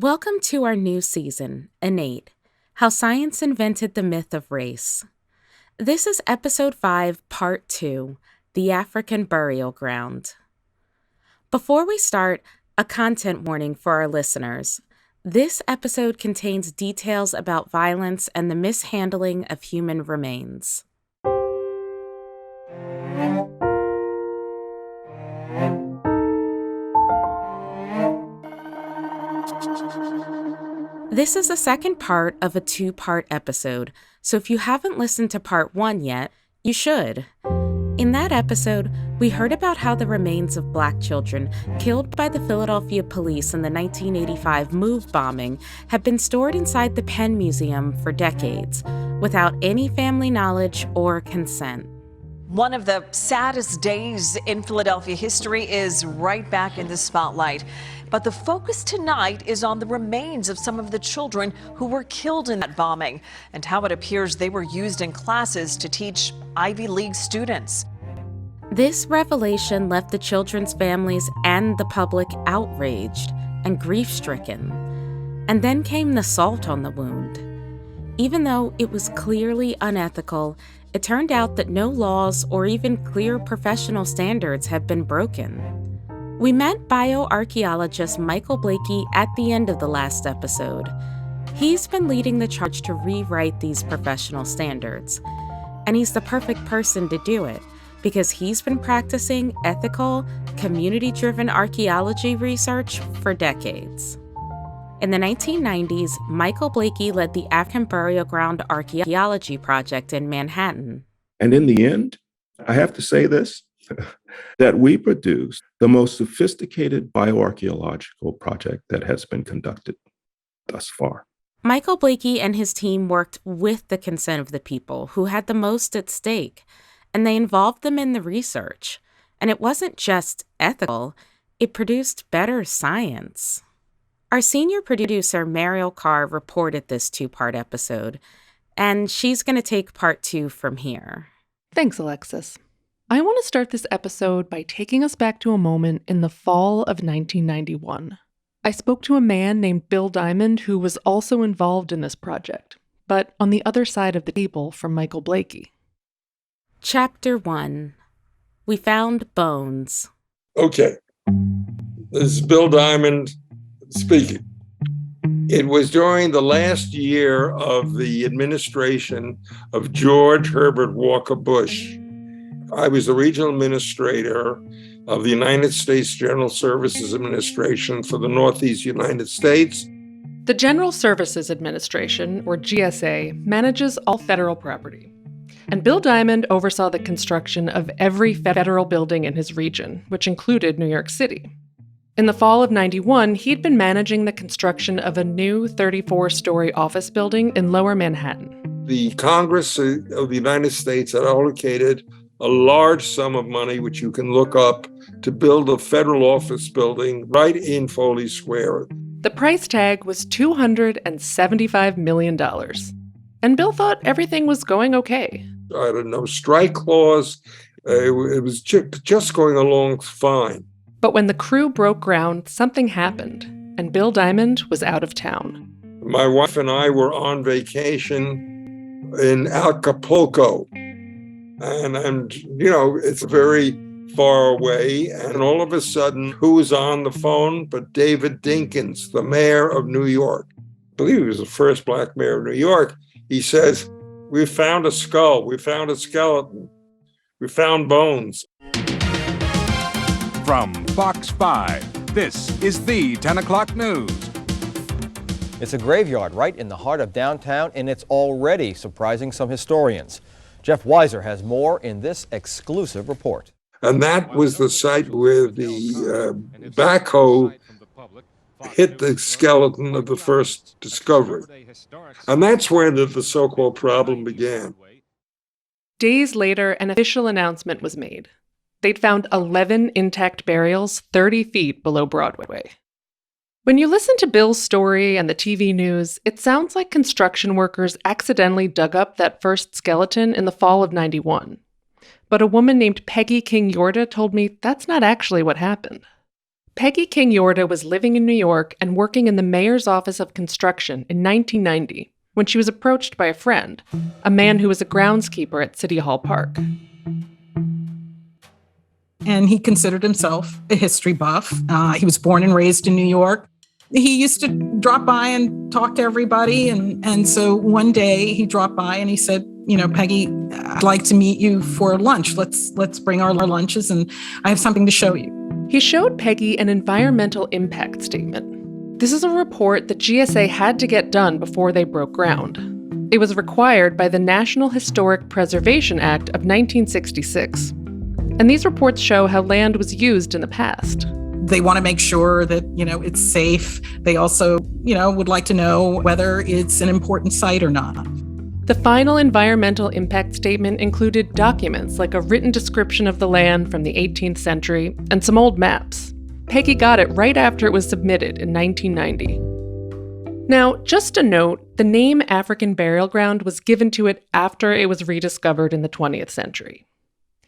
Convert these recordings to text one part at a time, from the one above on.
Welcome to our new season, Innate, How Science Invented the Myth of Race. This is Episode 5, Part 2, The African Burial Ground. Before we start, a content warning for our listeners. This episode contains details about violence and the mishandling of human remains. This is the second part of a two-part episode, so if you haven't listened to Part 1 yet, you should. In that episode, we heard about how the remains of Black children killed by the Philadelphia police in the 1985 MOVE bombing had been stored inside the Penn Museum for decades, without any family knowledge or consent. One of the saddest days in Philadelphia history is right back in the spotlight. But the focus tonight is on the remains of some of the children who were killed in that bombing and how it appears they were used in classes to teach Ivy League students. This revelation left the children's families and the public outraged and grief-stricken. And then came the salt on the wound. Even though it was clearly unethical, it turned out that no laws or even clear professional standards had been broken. We met bioarchaeologist Michael Blakey at the end of the last episode. He's been leading the charge to rewrite these professional standards. And he's the perfect person to do it, because he's been practicing ethical, community-driven archaeology research for decades. In the 1990s, Michael Blakey led the African Burial Ground Archaeology Project in Manhattan. And in the end, I have to say this, that we produced the most sophisticated bioarchaeological project that has been conducted thus far. Michael Blakey and his team worked with the consent of the people who had the most at stake, and they involved them in the research. And it wasn't just ethical, it produced better science. Our senior producer, Mariel Carr, reported this two-part episode, and she's going to take part 2 from here. Thanks, Alexis. I want to start this episode by taking us back to a moment in the fall of 1991. I spoke to a man named Bill Diamond who was also involved in this project, but on the other side of the table from Michael Blakey. Chapter 1. We found bones. Okay. This is Bill Diamond speaking. It was during the last year of the administration of George Herbert Walker Bush. I was the regional administrator of the United States General Services Administration for the Northeast United States. The General Services Administration, or GSA, manages all federal property. And Bill Diamond oversaw the construction of every federal building in his region, which included New York City. In the fall of '91, he'd been managing the construction of a new 34-story office building in Lower Manhattan. The Congress of the United States had allocated a large sum of money, which you can look up, to build a federal office building right in Foley Square. The price tag was $275 million. And Bill thought everything was going okay. I had a no strike clause. It was just going along fine. But when the crew broke ground, something happened, and Bill Diamond was out of town. My wife and I were on vacation in Acapulco. And it's very far away. And all of a sudden, who was on the phone but David Dinkins, the mayor of New York? I believe he was the first Black mayor of New York. He says, "We found a skull. We found a skeleton. We found bones." From Fox 5, this is the 10 o'clock news. It's a graveyard right in the heart of downtown, and it's already surprising some historians. Jeff Weiser has more in this exclusive report. And that was the site where the backhoe hit the skeleton of the first discovery. And that's where the so-called problem began. Days later, an official announcement was made. They'd found 11 intact burials 30 feet below Broadway. When you listen to Bill's story and the TV news, it sounds like construction workers accidentally dug up that first skeleton in the fall of '91. But a woman named Peggy King Yorda told me that's not actually what happened. Peggy King Yorta was living in New York and working in the mayor's office of construction in 1990 when she was approached by a friend, a man who was a groundskeeper at City Hall Park. And he considered himself a history buff. He was born and raised in New York. He used to drop by and talk to everybody. And so one day he dropped by and he said, Peggy, I'd like to meet you for lunch. Let's bring our lunches and I have something to show you. He showed Peggy an environmental impact statement. This is a report that GSA had to get done before they broke ground. It was required by the National Historic Preservation Act of 1966. And these reports show how land was used in the past. They want to make sure that, it's safe. They also, would like to know whether it's an important site or not. The final environmental impact statement included documents like a written description of the land from the 18th century and some old maps. Peggy got it right after it was submitted in 1990. Now, just a note, the name African Burial Ground was given to it after it was rediscovered in the 20th century.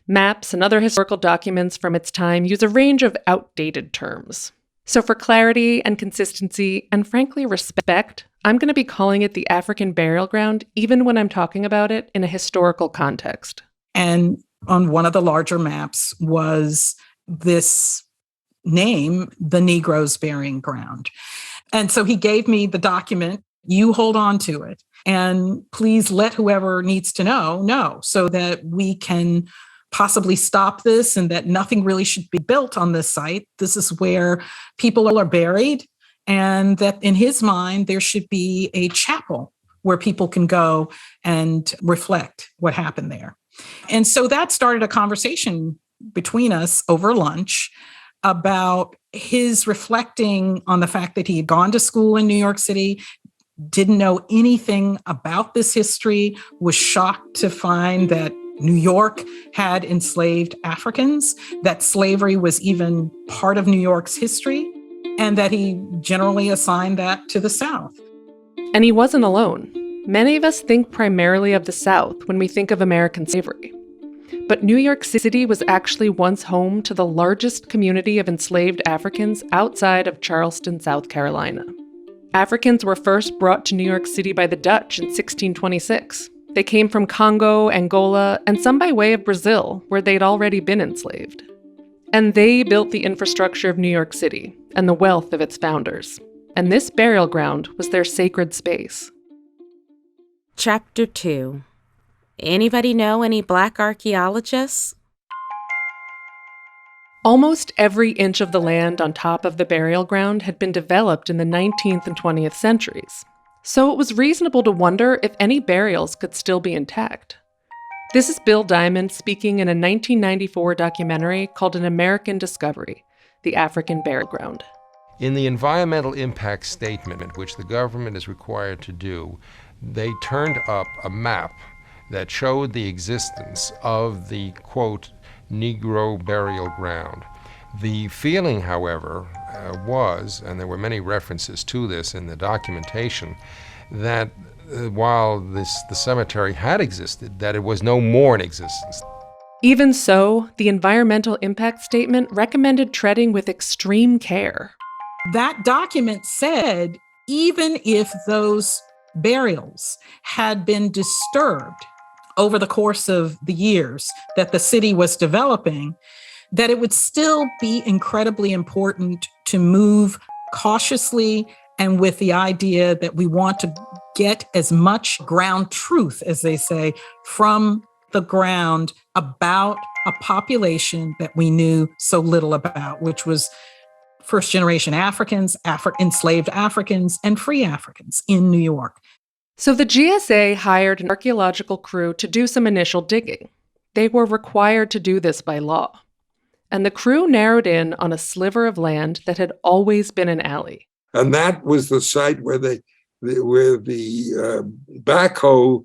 Maps and other historical documents from its time use a range of outdated terms. So for clarity and consistency, and frankly respect, I'm going to be calling it the African Burial Ground even when I'm talking about it in a historical context. And on one of the larger maps was this name, the Negroes' Burying Ground. And so he gave me the document. You hold on to it. And please let whoever needs to know, so that we can possibly stop this and that nothing really should be built on this site. This is where people are buried, and that in his mind, there should be a chapel where people can go and reflect what happened there. And so that started a conversation between us over lunch about his reflecting on the fact that he had gone to school in New York City, didn't know anything about this history, was shocked to find that New York had enslaved Africans, that slavery was even part of New York's history, and that he generally assigned that to the South. And he wasn't alone. Many of us think primarily of the South when we think of American slavery. But New York City was actually once home to the largest community of enslaved Africans outside of Charleston, South Carolina. Africans were first brought to New York City by the Dutch in 1626. They came from Congo, Angola, and some by way of Brazil, where they'd already been enslaved. And they built the infrastructure of New York City and the wealth of its founders. And this burial ground was their sacred space. Chapter 2. Anybody know any Black archaeologists? Almost every inch of the land on top of the burial ground had been developed in the 19th and 20th centuries. So it was reasonable to wonder if any burials could still be intact. This is Bill Diamond speaking in a 1994 documentary called An American Discovery, The African Burial Ground. In the environmental impact statement, which the government is required to do, they turned up a map that showed the existence of the, quote, Negro burial ground. The feeling, however, was, and there were many references to this in the documentation, that while the cemetery had existed, that it was no more in existence. Even so, the environmental impact statement recommended treading with extreme care. That document said, even if those burials had been disturbed over the course of the years that the city was developing, that it would still be incredibly important to move cautiously and with the idea that we want to get as much ground truth, as they say, from the ground about a population that we knew so little about, which was first-generation Africans, enslaved Africans, and free Africans in New York. So the GSA hired an archaeological crew to do some initial digging. They were required to do this by law. And the crew narrowed in on a sliver of land that had always been an alley. And that was the site where the backhoe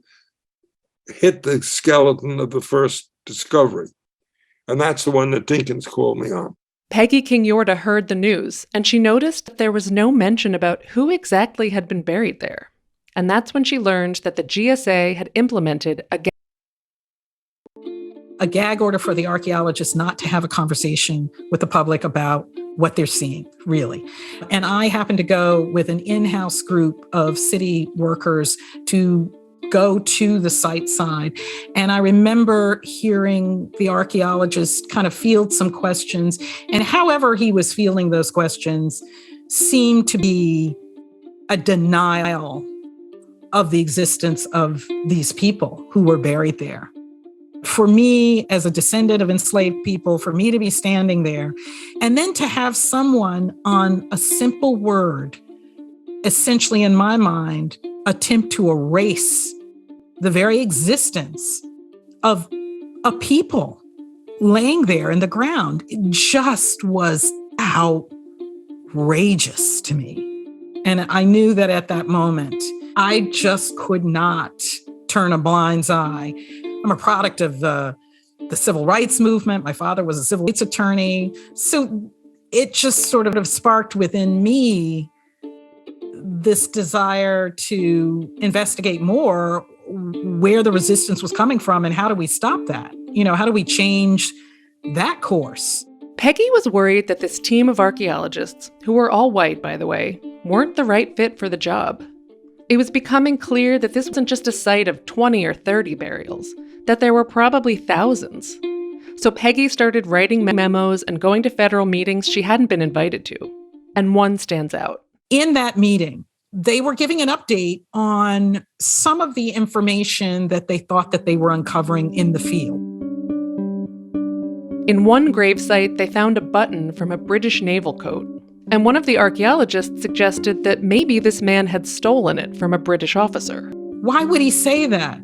hit the skeleton of the first discovery. And that's the one that Dinkins called me on. Peggy King Yorta heard the news, and she noticed that there was no mention about who exactly had been buried there. And that's when she learned that the GSA had implemented a a gag order for the archaeologists not to have a conversation with the public about what they're seeing, really. And I happened to go with an in-house group of city workers to go to the site side. And I remember hearing the archaeologist kind of field some questions. And however he was fielding those questions seemed to be a denial of the existence of these people who were buried there. For me, as a descendant of enslaved people, for me to be standing there, and then to have someone on a simple word, essentially in my mind, attempt to erase the very existence of a people laying there in the ground, it just was outrageous to me. And I knew that at that moment, I just could not turn a blind eye. I'm a product of the civil rights movement. My father was a civil rights attorney. So it just sort of sparked within me this desire to investigate more where the resistance was coming from and how do we stop that? You know, how do we change that course? Peggy was worried that this team of archaeologists, who were all white, by the way, weren't the right fit for the job. It was becoming clear that this wasn't just a site of 20 or 30 burials, that there were probably thousands. So Peggy started writing memos and going to federal meetings she hadn't been invited to. And one stands out. In that meeting, they were giving an update on some of the information that they thought that they were uncovering in the field. In one gravesite, they found a button from a British naval coat. And one of the archaeologists suggested that maybe this man had stolen it from a British officer. Why would he say that?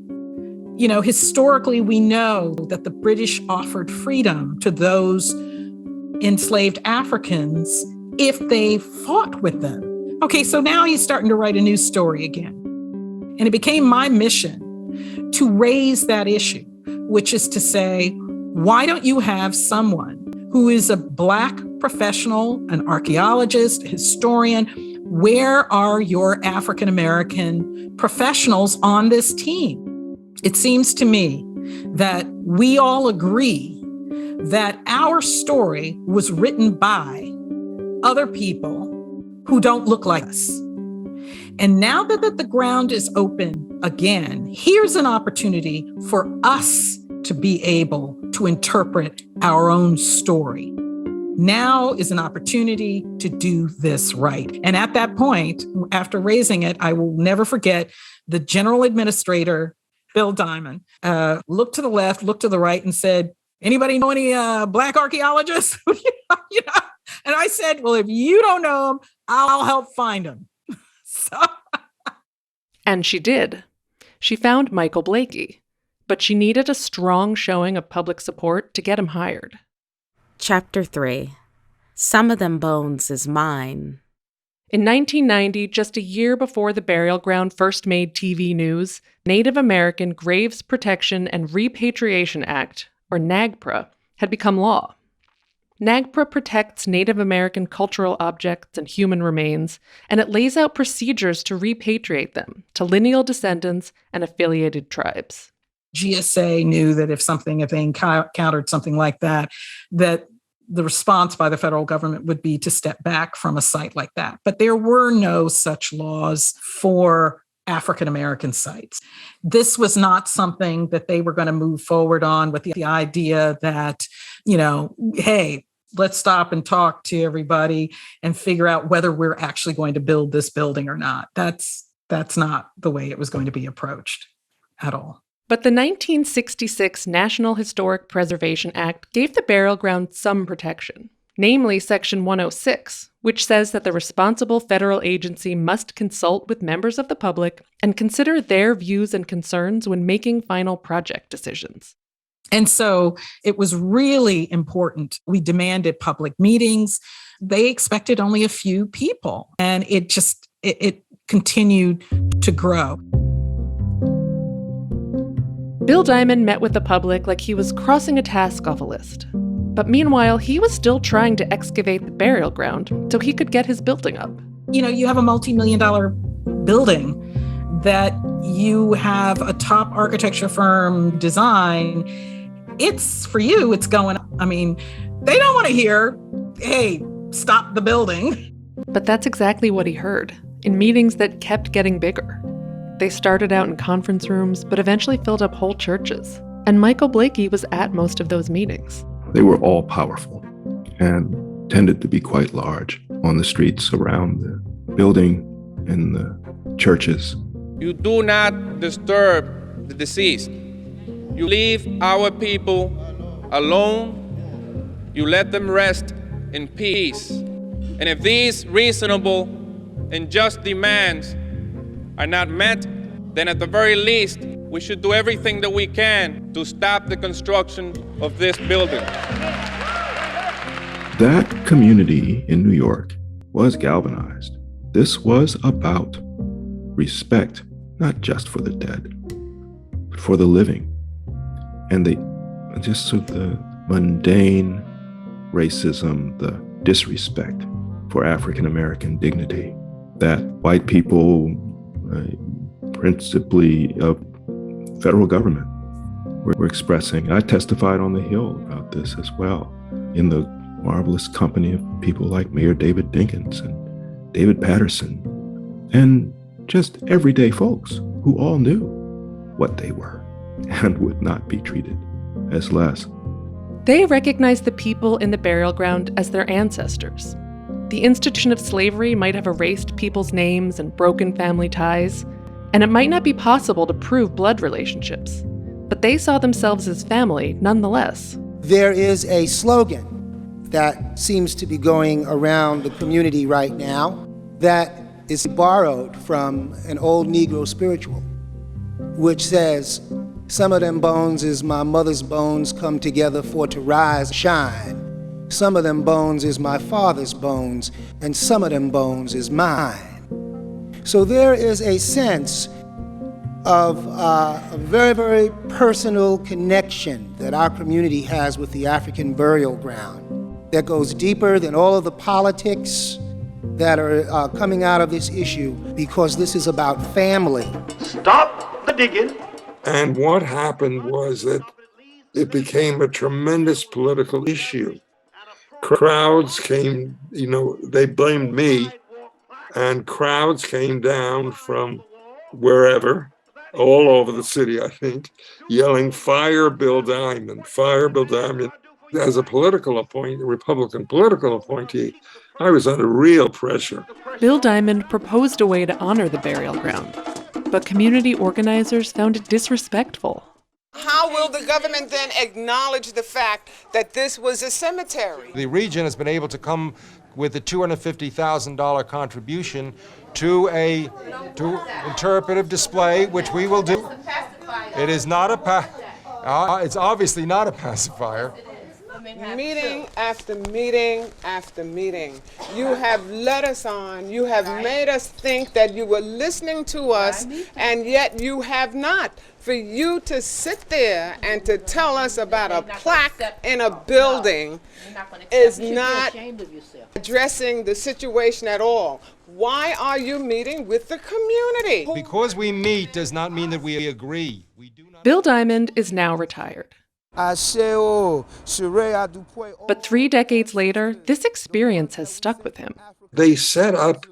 You know, historically, we know that the British offered freedom to those enslaved Africans if they fought with them. Okay, so now he's starting to write a new story again. And it became my mission to raise that issue, which is to say, why don't you have someone who is a Black professional, an archaeologist, a historian? Where are your African-American professionals on this team? It seems to me that we all agree that our story was written by other people who don't look like us. And now that the ground is open again, here's an opportunity for us to be able to interpret our own story. Now is an opportunity to do this right. And at that point, after raising it, I will never forget the general administrator, Bill Diamond, looked to the left, looked to the right and said, anybody know any Black archaeologists? You know? And I said, well, if you don't know them, I'll help find them. And she did. She found Michael Blakey, but she needed a strong showing of public support to get him hired. Chapter 3. Some of them bones is mine. In 1990, just a year before the burial ground first made TV news, Native American Graves Protection and Repatriation Act, or NAGPRA, had become law. NAGPRA protects Native American cultural objects and human remains, and it lays out procedures to repatriate them to lineal descendants and affiliated tribes. GSA knew that if they encountered something like that the response by the federal government would be to step back from a site like that. But there were no such laws for African-American sites. This was not something that they were going to move forward on with the idea that, you know, hey, let's stop and talk to everybody and figure out whether we're actually going to build this building or not. That's not the way it was going to be approached at all. But the 1966 National Historic Preservation Act gave the burial ground some protection, namely Section 106, which says that the responsible federal agency must consult with members of the public and consider their views and concerns when making final project decisions. And so it was really important. We demanded public meetings. They expected only a few people, and it continued to grow. Bill Diamond met with the public like he was crossing a task off a list. But meanwhile, he was still trying to excavate the burial ground so he could get his building up. You know, you have a multi-million-dollar building that you have a top architecture firm design, It's for you, it's going, I mean, they don't want to hear, hey, stop the building. But that's exactly what he heard, in meetings that kept getting bigger. They started out in conference rooms, but eventually filled up whole churches. And Michael Blakey was at most of those meetings. They were all powerful and tended to be quite large on the streets around the building and the churches. You do not disturb the deceased. You leave our people alone. You let them rest in peace. And if these reasonable and just demands are not met, then at the very least, we should do everything that we can to stop the construction of this building. That community in New York was galvanized. This was about respect, not just for the dead, but for the living. And the mundane racism, the disrespect for African American dignity that white people, principally of federal government, were expressing. I testified on the Hill about this as well, in the marvelous company of people like Mayor David Dinkins and David Patterson, and just everyday folks who all knew what they were and would not be treated as less. They recognized the people in the burial ground as their ancestors. The institution of slavery might have erased people's names and broken family ties, and it might not be possible to prove blood relationships, but they saw themselves as family nonetheless. There is a slogan that seems to be going around the community right now that is borrowed from an old Negro spiritual, which says, "Some of them bones is my mother's bones come together for to rise, shine. Some of them bones is my father's bones, and some of them bones is mine." So there is a sense of a very, very personal connection that our community has with the African burial ground that goes deeper than all of the politics that are coming out of this issue, because this is about family. Stop the digging. And what happened was that it became a tremendous political issue. Crowds came, they blamed me, and crowds came down from wherever, all over the city, I think, yelling, "Fire Bill Diamond, fire Bill Diamond." As a Republican political appointee, I was under real pressure. Bill Diamond proposed a way to honor the burial ground, but community organizers found it disrespectful. How will the government then acknowledge the fact that this was a cemetery? The region has been able to come with a $250,000 contribution to interpretive display, which we will do. It is not it's obviously not a pacifier. Meeting after meeting after meeting, you have led us on, you have made us think that you were listening to us, and yet you have not. For you to sit there and to tell us about a plaque in a building is not addressing the situation at all. Why are you meeting with the community? Because we meet does not mean that we agree. Bill Diamond is now retired. But 3 decades later, this experience has stuck with him. They set up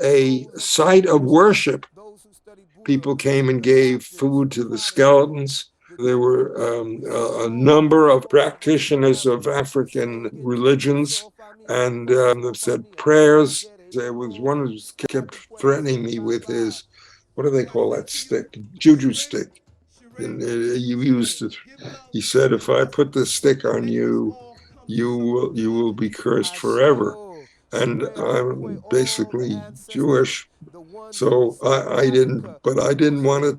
a site of worship. People came and gave food to the skeletons. There were a number of practitioners of African religions, and they said prayers. There was one who kept threatening me with his, what do they call that stick? Juju stick. And he said, "If I put this stick on you, you will be cursed forever." And I'm basically Jewish, so I didn't want to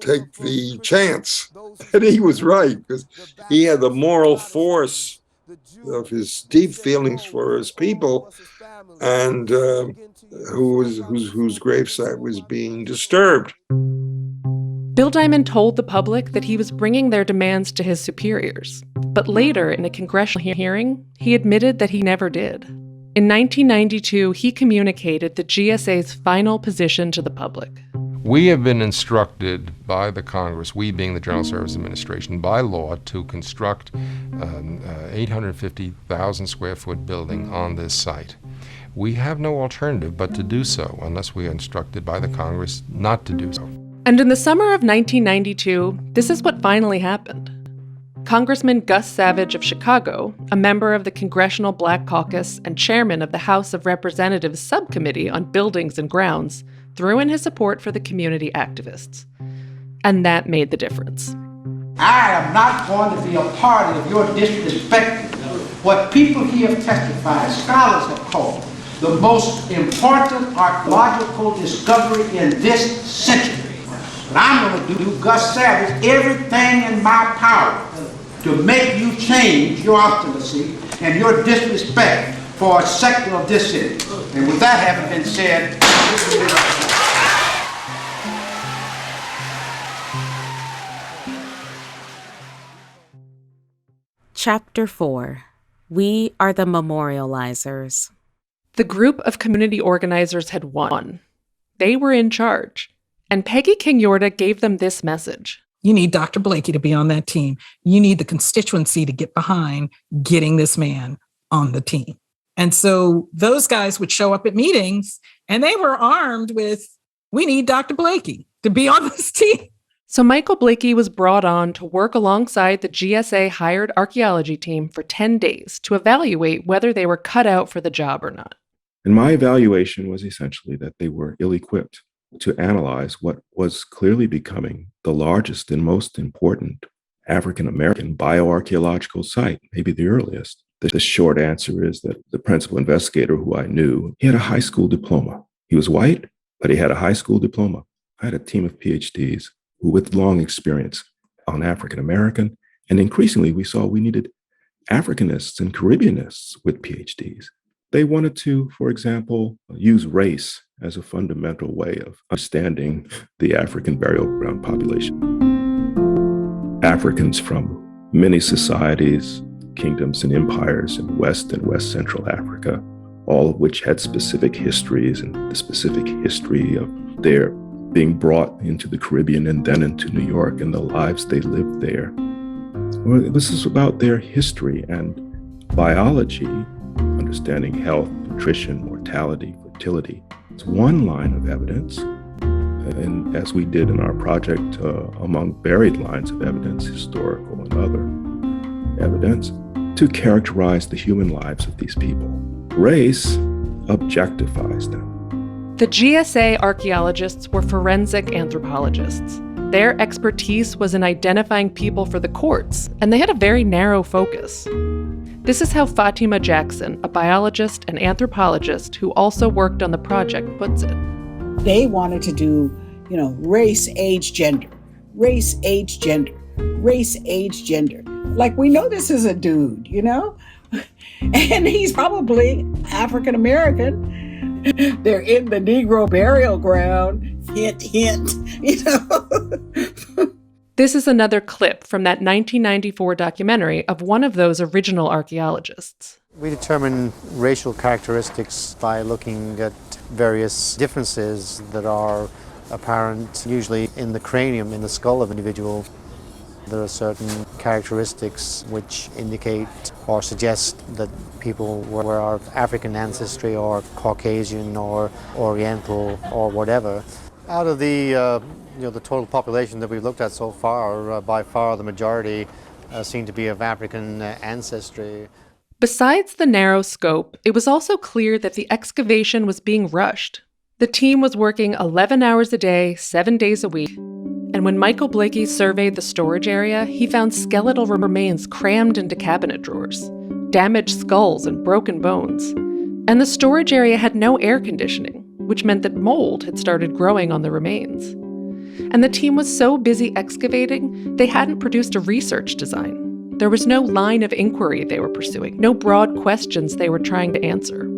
take the chance. And he was right, because he had the moral force of his deep feelings for his people, and whose gravesite was being disturbed. Bill Diamond told the public that he was bringing their demands to his superiors, but later in a congressional hearing, he admitted that he never did. In 1992, he communicated the GSA's final position to the public. We have been instructed by the Congress, we being the General Services Administration, by law to construct an 850,000 square foot building on this site. We have no alternative but to do so unless we are instructed by the Congress not to do so. And in the summer of 1992, this is what finally happened. Congressman Gus Savage of Chicago, a member of the Congressional Black Caucus and chairman of the House of Representatives Subcommittee on Buildings and Grounds, threw in his support for the community activists. And that made the difference. I am not going to be a party of your disrespecting what people here have testified, scholars have called, the most important archaeological discovery in this century. But I'm going to do, Gus Savage, everything in my power to make you change your obstinacy and your disrespect for a sector of this city. And with that having been said, Chapter 4. We are the memorializers. The group of community organizers had won. They were in charge. And Peggy King Yorta gave them this message. You need Dr. Blakey to be on that team. You need the constituency to get behind getting this man on the team. And so those guys would show up at meetings and they were armed with, we need Dr. Blakey to be on this team. So Michael Blakey was brought on to work alongside the GSA hired archaeology team for 10 days to evaluate whether they were cut out for the job or not. And my evaluation was essentially that they were ill-equipped to analyze what was clearly becoming the largest and most important African-American bioarchaeological site, maybe the earliest. The short answer is that the principal investigator who I knew, he had a high school diploma. He was white, but he had a high school diploma. I had a team of PhDs who with long experience on African-American, and increasingly we saw we needed Africanists and Caribbeanists with PhDs. They wanted to, for example, use race as a fundamental way of understanding the African burial ground population. Africans from many societies, kingdoms and empires in West and West Central Africa, all of which had specific histories and the specific history of their being brought into the Caribbean and then into New York and the lives they lived there. Well, this is about their history and biology, understanding health, nutrition, mortality, fertility. It's one line of evidence. And as we did in our project, among buried lines of evidence, historical and other evidence, to characterize the human lives of these people. Race objectifies them. The GSA archaeologists were forensic anthropologists. Their expertise was in identifying people for the courts, and they had a very narrow focus. This is how Fatima Jackson, a biologist and anthropologist who also worked on the project, puts it. They wanted to do, race, age, gender, race, age, gender, race, age, gender. Like, we know this is a dude, and he's probably African-American. They're in the Negro burial ground. Hint, hint, This is another clip from that 1994 documentary of one of those original archaeologists. We determine racial characteristics by looking at various differences that are apparent, usually in the cranium, in the skull of an individual. There are certain characteristics which indicate or suggest that people were of African ancestry or Caucasian or Oriental or whatever. Out of the total population that we've looked at so far, by far the majority seem to be of African ancestry. Besides the narrow scope, it was also clear that the excavation was being rushed. The team was working 11 hours a day, 7 days a week. And when Michael Blakey surveyed the storage area, he found skeletal remains crammed into cabinet drawers, damaged skulls and broken bones. And the storage area had no air conditioning, which meant that mold had started growing on the remains. And the team was so busy excavating, they hadn't produced a research design. There was no line of inquiry they were pursuing, no broad questions they were trying to answer.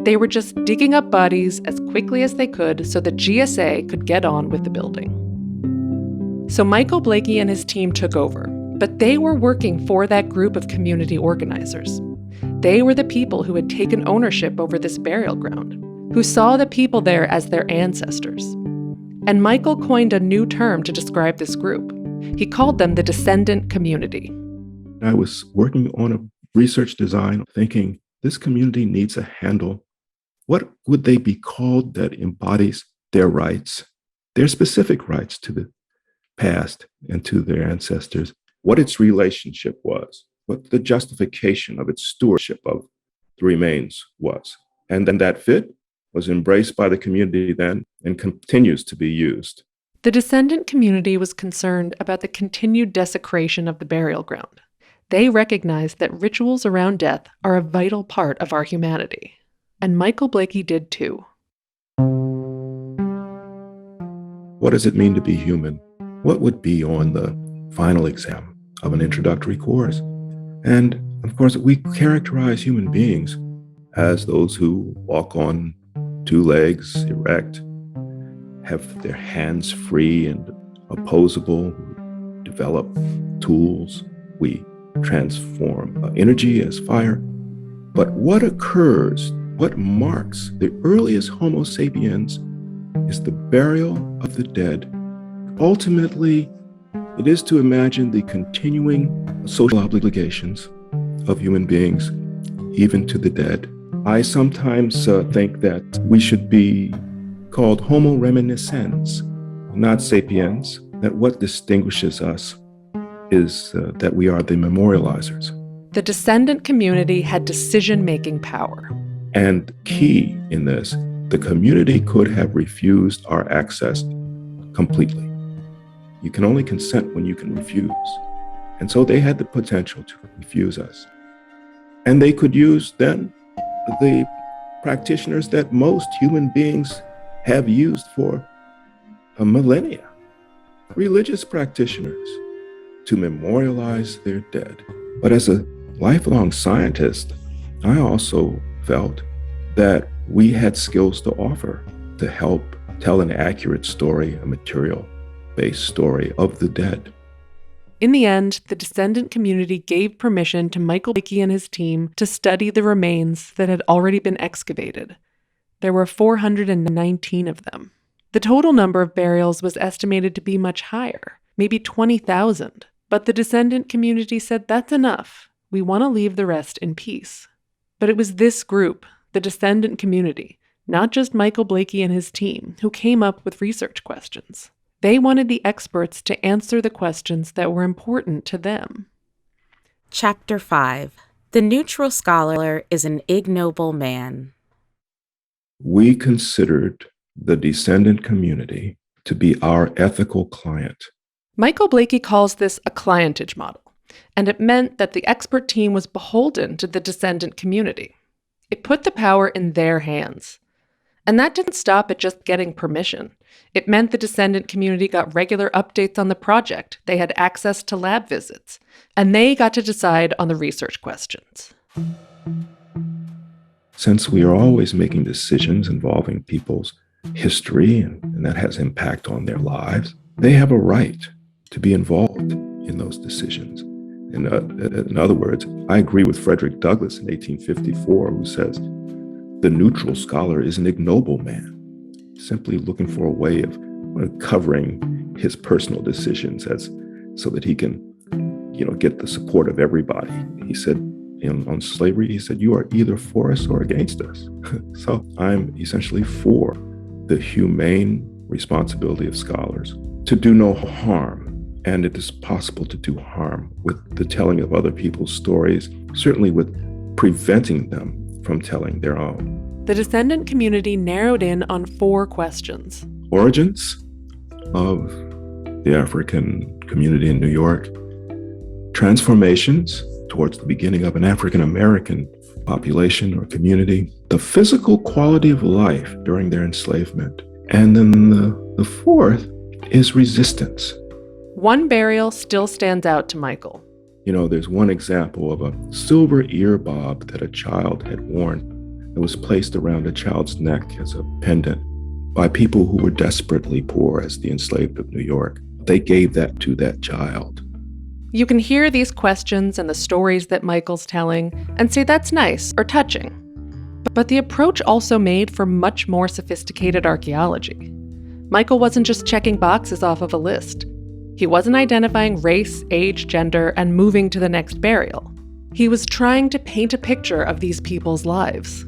They were just digging up bodies as quickly as they could so that GSA could get on with the building. So Michael Blakey and his team took over, but they were working for that group of community organizers. They were the people who had taken ownership over this burial ground, who saw the people there as their ancestors. And Michael coined a new term to describe this group. He called them the descendant community. I was working on a research design thinking this community needs a handle. What would they be called that embodies their rights, their specific rights to the past and to their ancestors, what its relationship was, what the justification of its stewardship of the remains was. And then that fit was embraced by the community then and continues to be used. The descendant community was concerned about the continued desecration of the burial ground. They recognized that rituals around death are a vital part of our humanity. And Michael Blakey did too. What does it mean to be human? What would be on the final exam of an introductory course? And of course, we characterize human beings as those who walk on two legs erect, have their hands free and opposable, develop tools. We transform energy as fire. But what occurs, what marks the earliest Homo sapiens is the burial of the dead. Ultimately, it is to imagine the continuing social obligations of human beings, even to the dead. I sometimes think that we should be called Homo reminiscens, not sapiens, that what distinguishes us is that we are the memorializers. The descendant community had decision-making power. And key in this, the community could have refused our access completely. You can only consent when you can refuse. And so they had the potential to refuse us. And they could use then the practitioners that most human beings have used for a millennia, religious practitioners, to memorialize their dead. But as a lifelong scientist, I also felt that we had skills to offer to help tell an accurate story, a material-based story of the dead. In the end, the descendant community gave permission to Michael Blakey and his team to study the remains that had already been excavated. There were 419 of them. The total number of burials was estimated to be much higher, maybe 20,000. But the descendant community said that's enough. We want to leave the rest in peace. But it was this group, the descendant community, not just Michael Blakey and his team, who came up with research questions. They wanted the experts to answer the questions that were important to them. Chapter 5. The neutral scholar is an ignoble man. We considered the descendant community to be our ethical client. Michael Blakey calls this a clientage model, and it meant that the expert team was beholden to the descendant community. It put the power in their hands. And that didn't stop at just getting permission. It meant the descendant community got regular updates on the project, they had access to lab visits, and they got to decide on the research questions. Since we are always making decisions involving people's history, and that has impact on their lives, they have a right to be involved in those decisions. In other words, I agree with Frederick Douglass in 1854, who says, the neutral scholar is an ignoble man, simply looking for a way of covering his personal decisions so that he can, get the support of everybody. He said, on slavery, he said, you are either for us or against us. So I'm essentially for the humane responsibility of scholars to do no harm. And it is possible to do harm with the telling of other people's stories, certainly with preventing them from telling their own. The descendant community narrowed in on 4 questions. Origins of the African community in New York, transformations towards the beginning of an African American population or community, the physical quality of life during their enslavement, and then the 4th is resistance. One burial still stands out to Michael. There's one example of a silver ear bob that a child had worn that was placed around a child's neck as a pendant by people who were desperately poor as the enslaved of New York. They gave that to that child. You can hear these questions and the stories that Michael's telling and say that's nice or touching. But the approach also made for much more sophisticated archaeology. Michael wasn't just checking boxes off of a list. He wasn't identifying race, age, gender, and moving to the next burial. He was trying to paint a picture of these people's lives.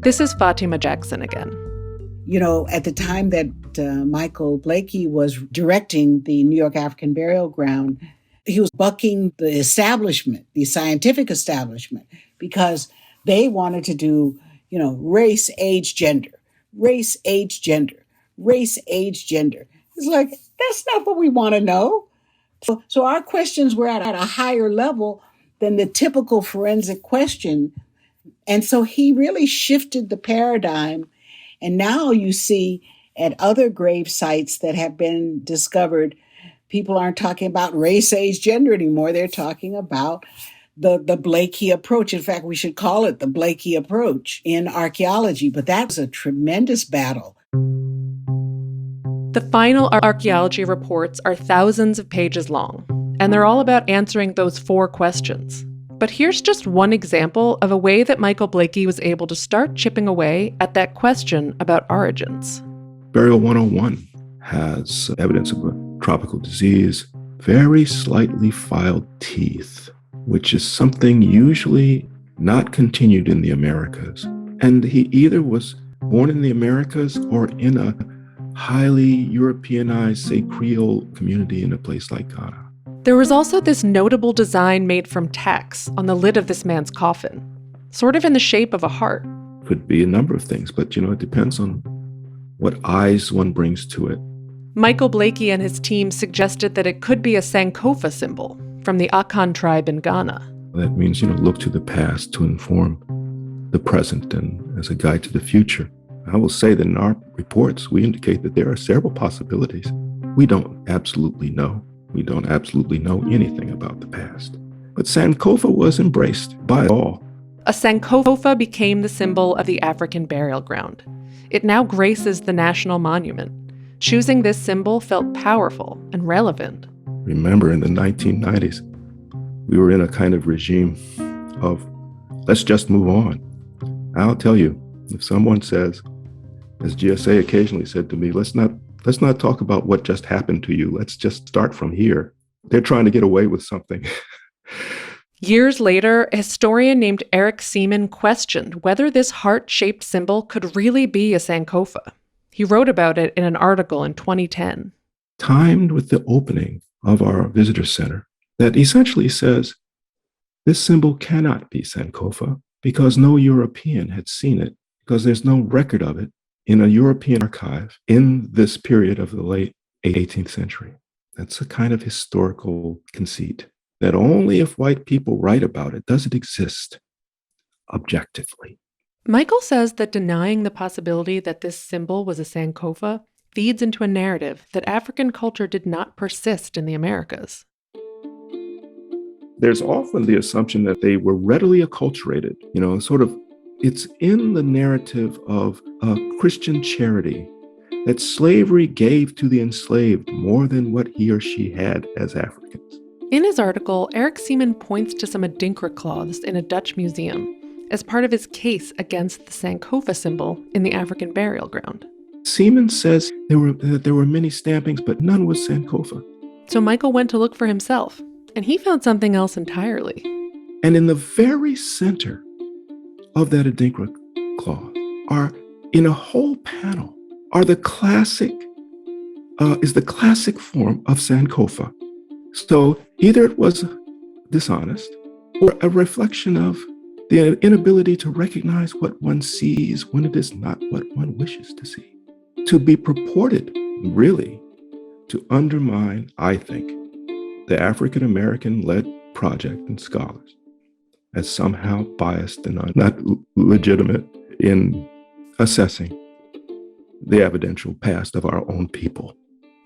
This is Fatima Jackson again. You know, at the time that Michael Blakey was directing the New York African Burial Ground, he was bucking the establishment, the scientific establishment, because they wanted to do, you know, race, age, gender, race, age, gender, race, age, gender. It's like, that's not what we want to know. So our questions were at a higher level than the typical forensic question. And so he really shifted the paradigm. And now you see at other grave sites that have been discovered, people aren't talking about race, age, gender anymore. They're talking about the Blakey approach. In fact, we should call it the Blakey approach in archaeology. But that was a tremendous battle. The final archaeology reports are thousands of pages long, and they're all about answering those 4 questions. But here's just one example of a way that Michael Blakey was able to start chipping away at that question about origins. Burial 101 has evidence of a tropical disease, very slightly filed teeth, which is something usually not continued in the Americas. And he either was born in the Americas or in a highly Europeanized, say, Creole community in a place like Ghana. There was also this notable design made from tacks on the lid of this man's coffin, sort of in the shape of a heart. Could be a number of things, but, it depends on what eyes one brings to it. Michael Blakey and his team suggested that it could be a Sankofa symbol from the Akan tribe in Ghana. That means, look to the past to inform the present and as a guide to the future. I will say that in our reports, we indicate that there are several possibilities. We don't absolutely know. We don't absolutely know anything about the past. But Sankofa was embraced by all. A Sankofa became the symbol of the African burial ground. It now graces the national monument. Choosing this symbol felt powerful and relevant. Remember, in the 1990s, we were in a kind of regime of, let's just move on. I'll tell you, if someone says, as GSA occasionally said to me, let's not talk about what just happened to you. Let's just start from here. They're trying to get away with something. Years later, a historian named Eric Seaman questioned whether this heart-shaped symbol could really be a Sankofa. He wrote about it in an article in 2010. Timed with the opening of our visitor center that essentially says, this symbol cannot be Sankofa because no European had seen it, because there's no record of it in a European archive in this period of the late 18th century. That's a kind of historical conceit that only if white people write about it does it exist objectively. Michael says that denying the possibility that this symbol was a Sankofa feeds into a narrative that African culture did not persist in the Americas. There's often the assumption that they were readily acculturated, it's in the narrative of Christian charity that slavery gave to the enslaved more than what he or she had as Africans. In his article, Eric Seaman points to some Adinkra cloths in a Dutch museum as part of his case against the Sankofa symbol in the African burial ground. Seaman says there were many stampings, but none was Sankofa. So Michael went to look for himself, and he found something else entirely. And in the very center of that Adinkra cloth are, in a whole panel, is the classic form of Sankofa. So either it was dishonest or a reflection of the inability to recognize what one sees when it is not what one wishes to see. To be purported, really, to undermine, I think, the African-American-led project and scholars as somehow biased and not legitimate in assessing the evidential past of our own people.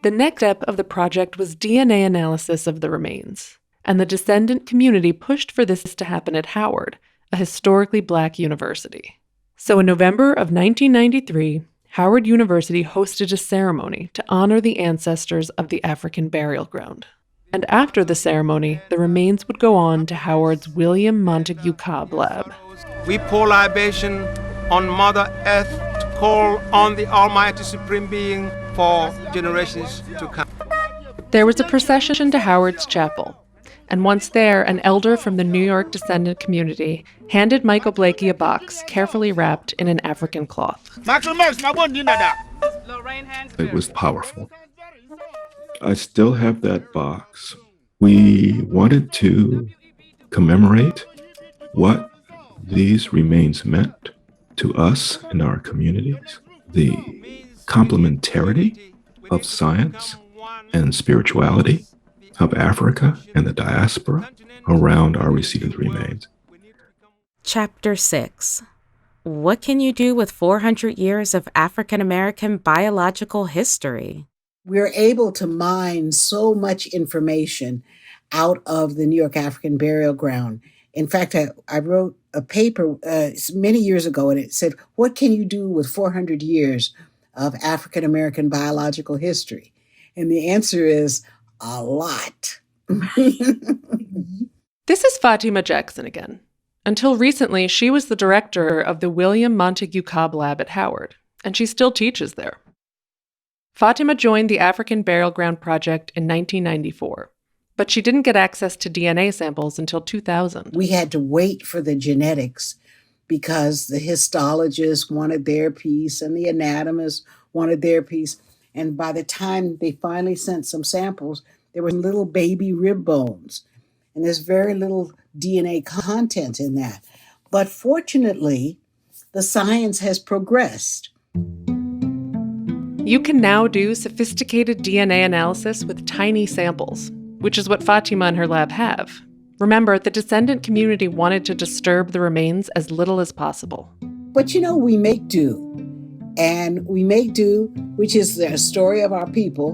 The next step of the project was DNA analysis of the remains, and the descendant community pushed for this to happen at Howard, a historically Black university. So in November of 1993, Howard University hosted a ceremony to honor the ancestors of the African burial ground. And after the ceremony, the remains would go on to Howard's William Montague Cobb lab. We pour libation on Mother Earth to call on the Almighty Supreme Being for generations to come. There was a procession to Howard's chapel, and once there, an elder from the New York descendant community handed Michael Blakey a box carefully wrapped in an African cloth. It was powerful. I still have that box. We wanted to commemorate what these remains meant to us and our communities, the complementarity of science and spirituality of Africa and the diaspora around our received remains. Chapter 6. What can you do with 400 years of African American biological history? We're able to mine so much information out of the New York African Burial Ground. In fact, I wrote a paper many years ago, and it said, what can you do with 400 years of African American biological history? And the answer is a lot. This is Fatima Jackson again. Until recently, she was the director of the William Montague Cobb Lab at Howard, and she still teaches there. Fatima joined the African Burial Ground Project in 1994, but she didn't get access to DNA samples until 2000. We had to wait for the genetics because the histologists wanted their piece and the anatomists wanted their piece. And by the time they finally sent some samples, there were little baby rib bones. And there's very little DNA content in that. But fortunately, the science has progressed. You can now do sophisticated DNA analysis with tiny samples, which is what Fatima and her lab have. Remember, the descendant community wanted to disturb the remains as little as possible. But we make do. And we make do, which is the story of our people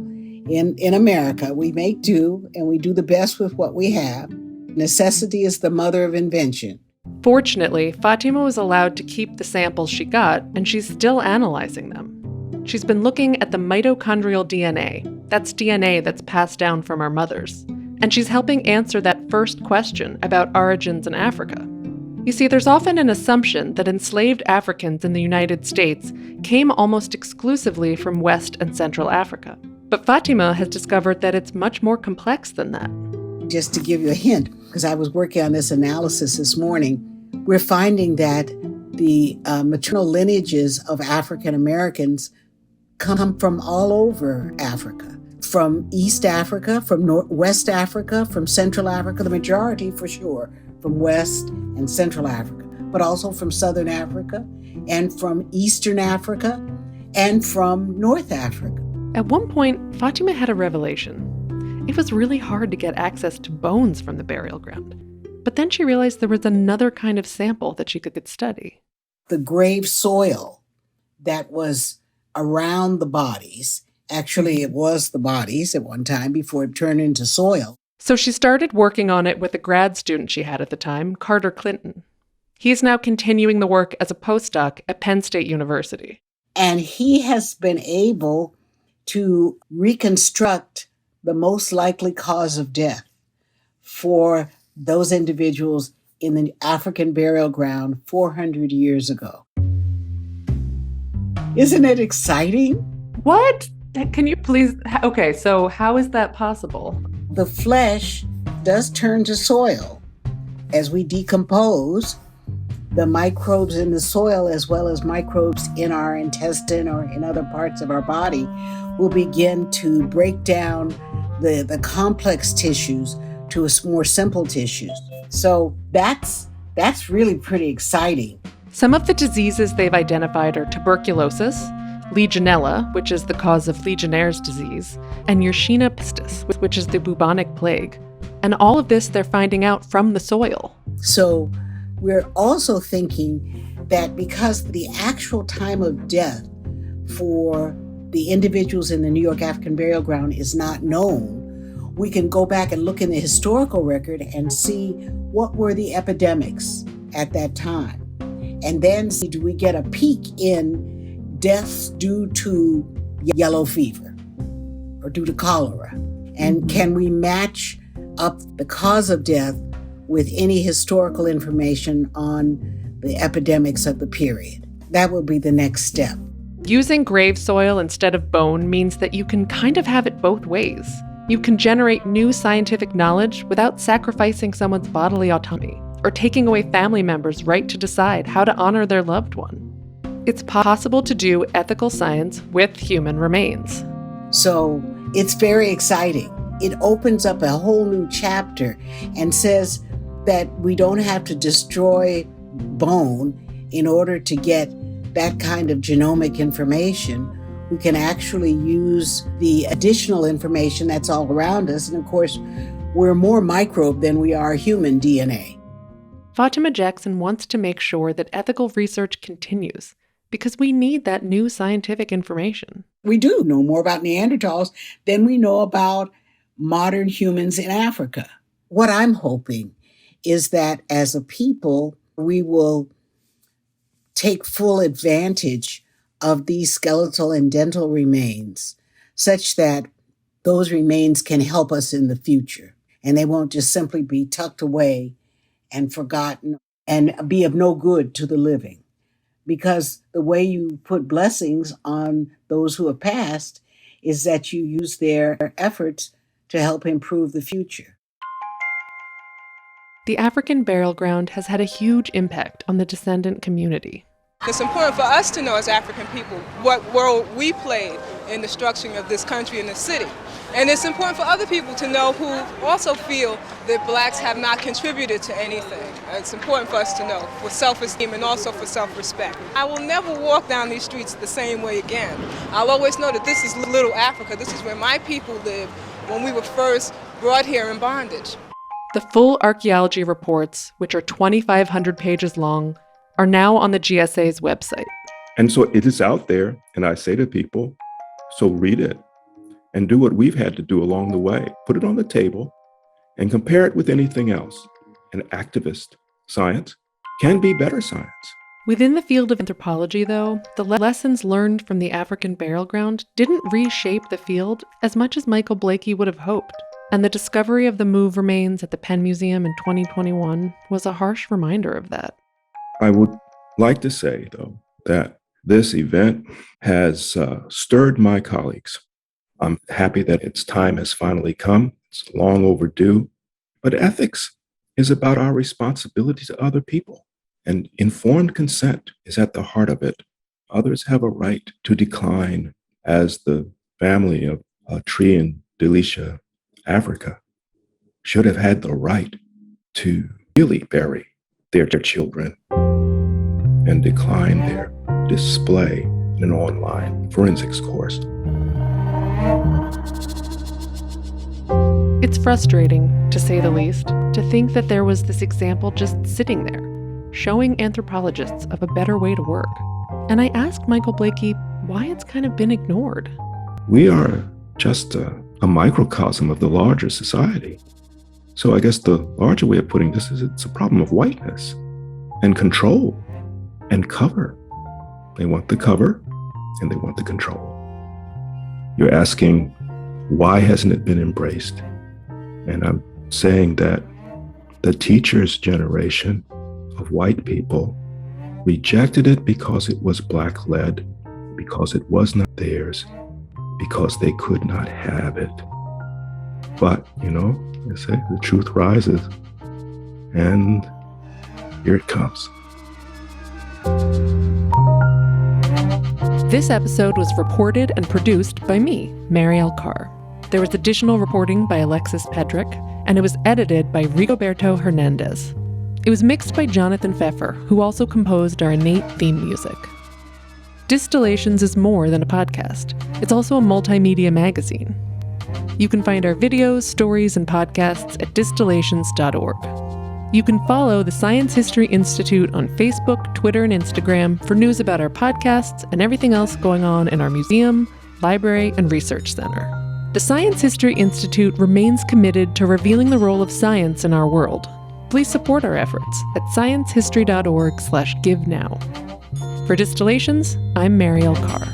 in America. We make do, and we do the best with what we have. Necessity is the mother of invention. Fortunately, Fatima was allowed to keep the samples she got, and she's still analyzing them. She's been looking at the mitochondrial DNA. That's DNA that's passed down from our mothers. And she's helping answer that first question about origins in Africa. You see, there's often an assumption that enslaved Africans in the United States came almost exclusively from West and Central Africa. But Fatima has discovered that it's much more complex than that. Just to give you a hint, because I was working on this analysis this morning, we're finding that the maternal lineages of African Americans come from all over Africa. From East Africa, from West Africa, from Central Africa, the majority for sure, from West and Central Africa, but also from Southern Africa and from Eastern Africa and from North Africa. At one point, Fatima had a revelation. It was really hard to get access to bones from the burial ground. But then she realized there was another kind of sample that she could study. The grave soil that was around the bodies, actually it was the bodies at one time before it turned into soil. So she started working on it with a grad student she had at the time, Carter Clinton. He's now continuing the work as a postdoc at Penn State University. And he has been able to reconstruct the most likely cause of death for those individuals in the African burial ground 400 years ago. Isn't it exciting? What? Can you please? Okay, so how is that possible? The flesh does turn to soil. As we decompose, the microbes in the soil, as well as microbes in our intestine or in other parts of our body, will begin to break down the complex tissues to more simple tissues. So that's really pretty exciting. Some of the diseases they've identified are tuberculosis, Legionella, which is the cause of Legionnaire's disease, and Yersinia pestis, which is the bubonic plague. And all of this they're finding out from the soil. So we're also thinking that because the actual time of death for the individuals in the New York African Burial Ground is not known, we can go back and look in the historical record and see what were the epidemics at that time. And then see, do we get a peak in deaths due to yellow fever or due to cholera? And can we match up the cause of death with any historical information on the epidemics of the period? That would be the next step. Using grave soil instead of bone means that you can kind of have it both ways. You can generate new scientific knowledge without sacrificing someone's bodily autonomy or taking away family members' right to decide how to honor their loved one. It's possible to do ethical science with human remains. So it's very exciting. It opens up a whole new chapter and says that we don't have to destroy bone in order to get that kind of genomic information. We can actually use the additional information that's all around us. And of course, we're more microbe than we are human DNA. Fatima Jackson wants to make sure that ethical research continues because we need that new scientific information. We do know more about Neanderthals than we know about modern humans in Africa. What I'm hoping is that as a people, we will take full advantage of these skeletal and dental remains such that those remains can help us in the future. And they won't just simply be tucked away and forgotten and be of no good to the living. Because the way you put blessings on those who have passed is that you use their efforts to help improve the future. The African burial ground has had a huge impact on the descendant community. It's important for us to know as African people what role we played in the structuring of this country and this city. And it's important for other people to know who also feel that blacks have not contributed to anything. It's important for us to know for self-esteem and also for self-respect. I will never walk down these streets the same way again. I'll always know that this is Little Africa. This is where my people lived when we were first brought here in bondage. The full archaeology reports, which are 2,500 pages long, are now on the GSA's website. And so it is out there, and I say to people, so read it and do what we've had to do along the way. Put it on the table and compare it with anything else. An activist science can be better science. Within the field of anthropology, though, the lessons learned from the African burial ground didn't reshape the field as much as Michael Blakey would have hoped. And the discovery of the Move remains at the Penn Museum in 2021 was a harsh reminder of that. I would like to say, though, that this event has stirred my colleagues. I'm happy that its time has finally come. It's long overdue. But ethics is about our responsibility to other people. And informed consent is at the heart of it. Others have a right to decline, as the family of a tree in Distillations, Africa, should have had the right to really bury their children and decline their display in an online forensics course. It's frustrating, to say the least, to think that there was this example just sitting there, showing anthropologists of a better way to work. And I asked Michael Blakey why it's kind of been ignored. We are just a microcosm of the larger society. So I guess the larger way of putting this is it's a problem of whiteness and control and cover. They want the cover and they want the control. You're asking, why hasn't it been embraced? And I'm saying that the teachers' generation of white people rejected it because it was Black-led, because it was not theirs, because they could not have it. But, you know, they say the truth rises, and here it comes. This episode was reported and produced by me, Marielle Carr. There was additional reporting by Alexis Pedrick, and it was edited by Rigoberto Hernandez. It was mixed by Jonathan Pfeffer, who also composed our Innate theme music. Distillations is more than a podcast. It's also a multimedia magazine. You can find our videos, stories, and podcasts at distillations.org. You can follow the Science History Institute on Facebook, Twitter, and Instagram for news about our podcasts and everything else going on in our museum, library, and research center. The Science History Institute remains committed to revealing the role of science in our world. Please support our efforts at sciencehistory.org/givenow. For Distillations, I'm Marielle Carr.